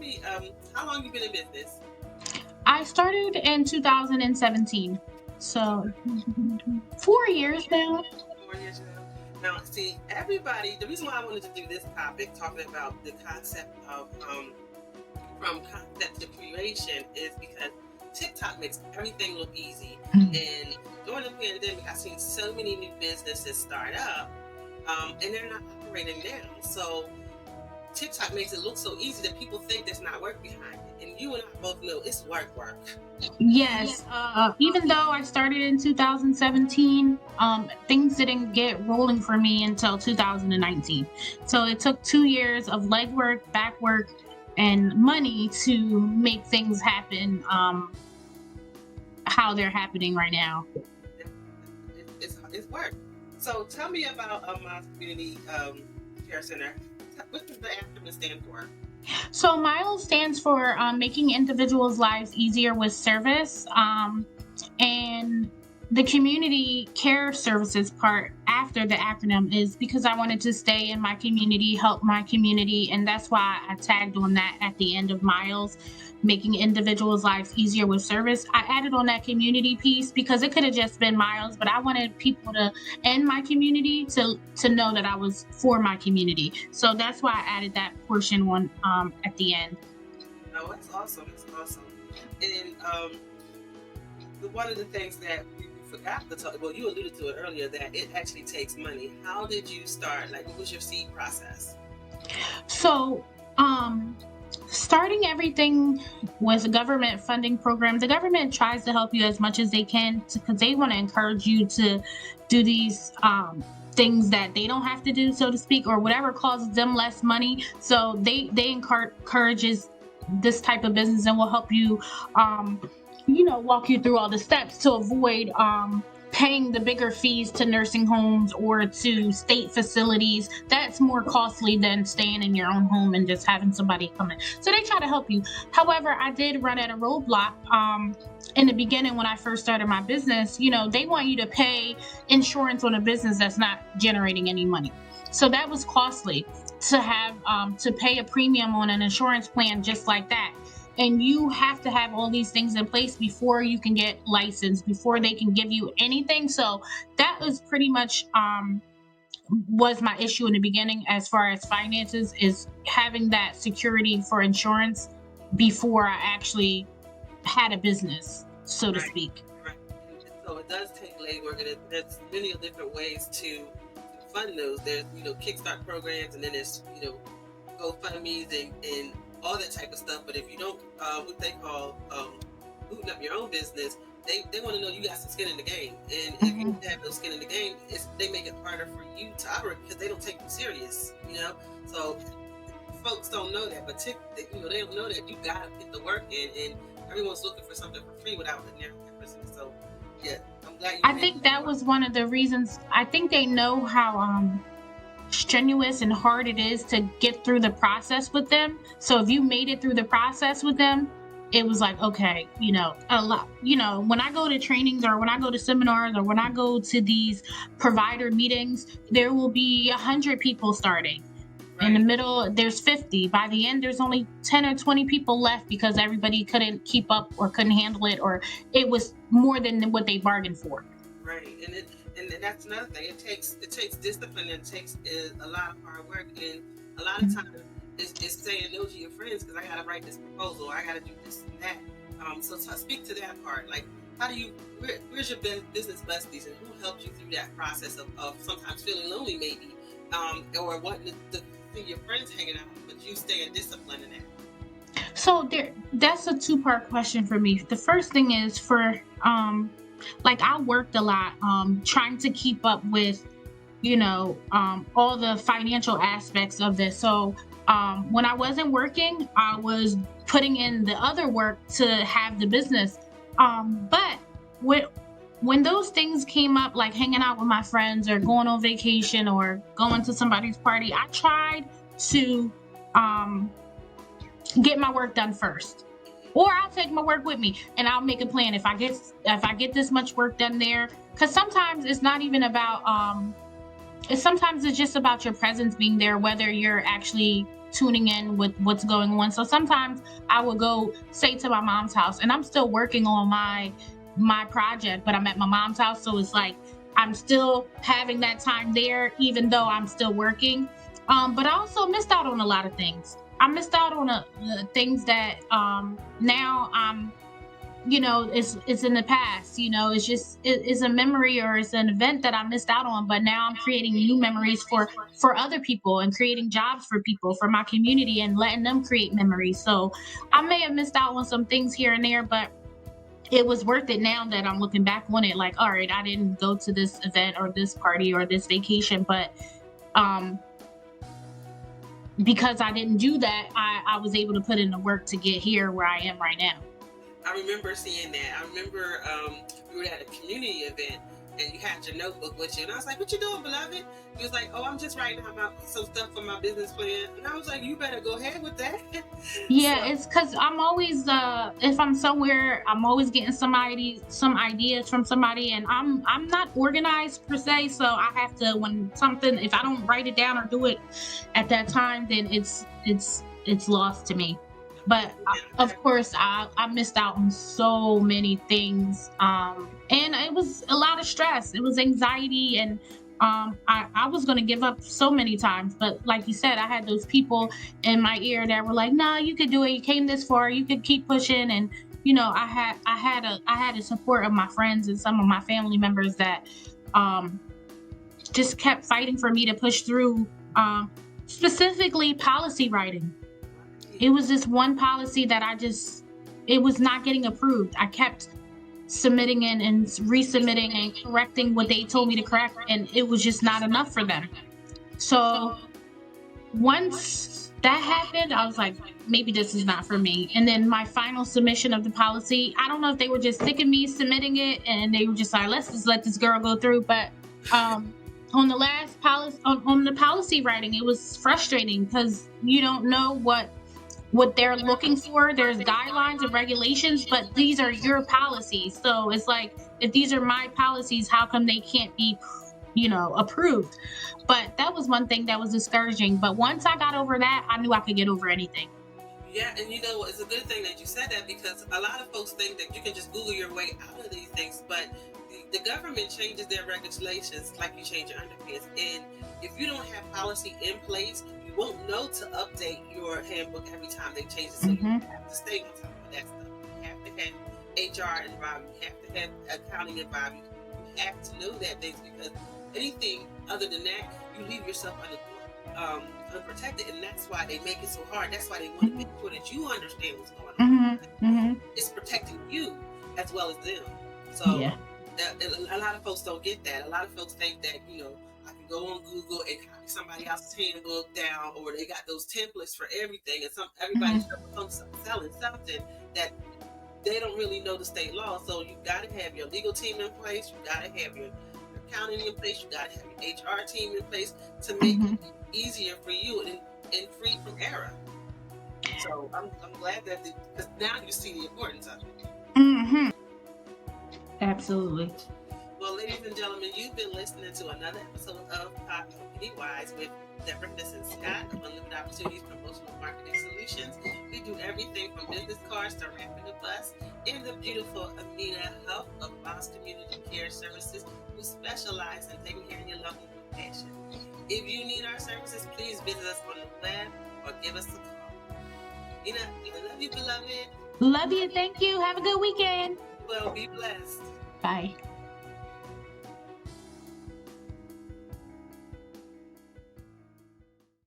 me, how long you been in business? I started in 2017, so 4 years now. 4 years ago. Now, see, everybody. The reason why I wanted to do this topic, talking about the concept of from concept to creation, is because TikTok makes everything look easy. And during the pandemic, I've seen so many new businesses start up, and they're not operating now. So TikTok makes it look so easy that people think there's not work behind it. And you and I both know it's work. Yes, even though I started in 2017, things didn't get rolling for me until 2019. So it took 2 years of legwork, back work, and money to make things happen how they're happening right now. It's work. So tell me about Miles Community Care Center. What does the acronym stand for? So MILES stands for making individuals' lives easier with service. And the community care services part after the acronym is because I wanted to stay in my community, help my community, and that's why I tagged on that at the end of MILES, making individuals' lives easier with service. I added on that community piece because it could have just been MILES, but I wanted people to in my community to know that I was for my community. So that's why I added that portion on at the end. Oh, that's awesome. That's awesome. And one of the things that we forgot to talk, well, you alluded to it earlier, that it actually takes money. How did you start? Like, what was your seed process? So, starting everything was a government funding program. The government tries to help you as much as they can because they want to encourage you to do these things that they don't have to do, so to speak, or whatever causes them less money. So they encourages this type of business and will help you, walk you through all the steps to avoid paying the bigger fees to nursing homes or to state facilities. That's more costly than staying in your own home and just having somebody come in. So they try to help you. However, I did run at a roadblock in the beginning when I first started my business. They want you to pay insurance on a business that's not generating any money. So that was costly to have to pay a premium on an insurance plan just like that. And you have to have all these things in place before you can get licensed, before they can give you anything. So that was pretty much was my issue in the beginning as far as finances, is having that security for insurance before I actually had a business, so to speak. Right. So it does take labor, and there's many different ways to fund those. There's Kickstart programs, and then there's GoFundMe's and all that type of stuff. But if you don't, what they call booting up your own business, they want to know you got some skin in the game. And if you don't have no skin in the game, they make it harder for you to operate because they don't take you serious. So folks don't know that, but they don't know that you gotta get the work in, and everyone's looking for something for free without the narrow person. So yeah, I'm glad you. I think that was one of the reasons. I think they know how strenuous and hard it is to get through the process with them. So if you made it through the process with them, it was like, okay, a lot. When I go to trainings or when I go to seminars or when I go to these provider meetings, there will be 100 people starting. Right. In the middle, there's 50. By the end, there's only 10 or 20 people left because everybody couldn't keep up or couldn't handle it, or it was more than what they bargained for. Right, and that's another thing. It takes discipline, and it takes a lot of hard work, and a lot of times it's saying no to your friends because I got to write this proposal, I got to do this and that. So speak to that part. Like, how do you? Where's your business besties, and who helped you through that process of sometimes feeling lonely, maybe, or wanting to see your friends hanging out, but you staying disciplined in that? So that's a two-part question for me. The first thing is for I worked a lot trying to keep up with all the financial aspects of this. So when I wasn't working, I was putting in the other work to have the business. But when those things came up, like hanging out with my friends or going on vacation or going to somebody's party, I tried to get my work done first. Or I'll take my work with me and I'll make a plan. If I get this much work done there, because sometimes it's not even about sometimes it's just about your presence being there, whether you're actually tuning in with what's going on. So sometimes I would go, say, to my mom's house, and I'm still working on my project, but I'm at my mom's house, so it's like I'm still having that time there, even though I'm still working. But I also missed out on a lot of things. I missed out on things that now I'm, it's in the past. It's just it's a memory, or it's an event that I missed out on, but now I'm creating new memories for other people, and creating jobs for people, for my community, and letting them create memories. So I may have missed out on some things here and there, but it was worth it now that I'm looking back on it. Like, all right, I didn't go to this event or this party or this vacation, but um because I didn't do that, I was able to put in the work to get here where I am right now. I remember seeing that. I remember we were at a community event and you had your notebook with you. And I was like, what you doing, beloved? He was like, oh, I'm just writing out some stuff for my business plan. And I was like, you better go ahead with that. Yeah, So, it's because I'm always if I'm somewhere, I'm always getting some ideas from somebody, and I'm not organized per se, so I have to, when something, if I don't write it down or do it at that time, then it's lost to me. But yeah, of course, I missed out on so many things, and it was a lot of stress. It was anxiety, and I was gonna give up so many times, but like you said, I had those people in my ear that were like, "No, you could do it. You came this far. You could keep pushing." And I had a support of my friends and some of my family members that um, just kept fighting for me to push through. Specifically, policy writing. It was this one policy that it was not getting approved. I kept submitting in and resubmitting and correcting what they told me to correct, and it was just not enough for them. So once that happened, I was like, maybe this is not for me. And then my final submission of the policy, I don't know if they were just sick of me submitting it and they were just like, let's just let this girl go through. But on the last policy, on the policy writing, it was frustrating because you don't know what they're looking for. There's guidelines and regulations, but these are your policies. So it's like, if these are my policies, how come they can't be, approved? But that was one thing that was discouraging. But once I got over that, I knew I could get over anything. yeah, and you know, it's a good thing that you said that because a lot of folks think that you can just Google your way out of these things, but the government changes their regulations like you change your underpants. And if you don't have policy in place, you won't know to update your handbook every time they change it. So you Hmm. have to stay on top of that stuff. You have to have HR involved. You have to have accounting involved. You have to know that things because anything other than that, you leave yourself unprotected, and that's why they make it so hard. That's why they want to make sure that you understand what's going on. Hmm. Hmm. It's protecting you as well as them. So Yeah. a lot of folks don't get that. A lot of folks think that I can go on Google and copy somebody else's handbook down, or they got those templates for everything, and everybody's Hmm. selling something that they don't really know the state law. So you got to have your legal team in place. You got to have your accounting in place. You got to have your HR team in place to make Hmm. it easier for you and free from error. So I'm glad that because now you see the importance of it. Hmm. Absolutely. Well, ladies and gentlemen, you've been listening to another episode of Podcast Wise with Deborah Henderson Scott of Unlimited Opportunities Promotional Marketing Solutions. We do everything from business cards to wrapping the bus, and the beautiful Amina Health of Boss Community Care Services, who specialize in taking care of your loved ones with passion. If you need our services, please visit us on the web or give us a call. Nina, I love you, beloved. Love you. Thank you. Have a good weekend. Well, be blessed. Bye.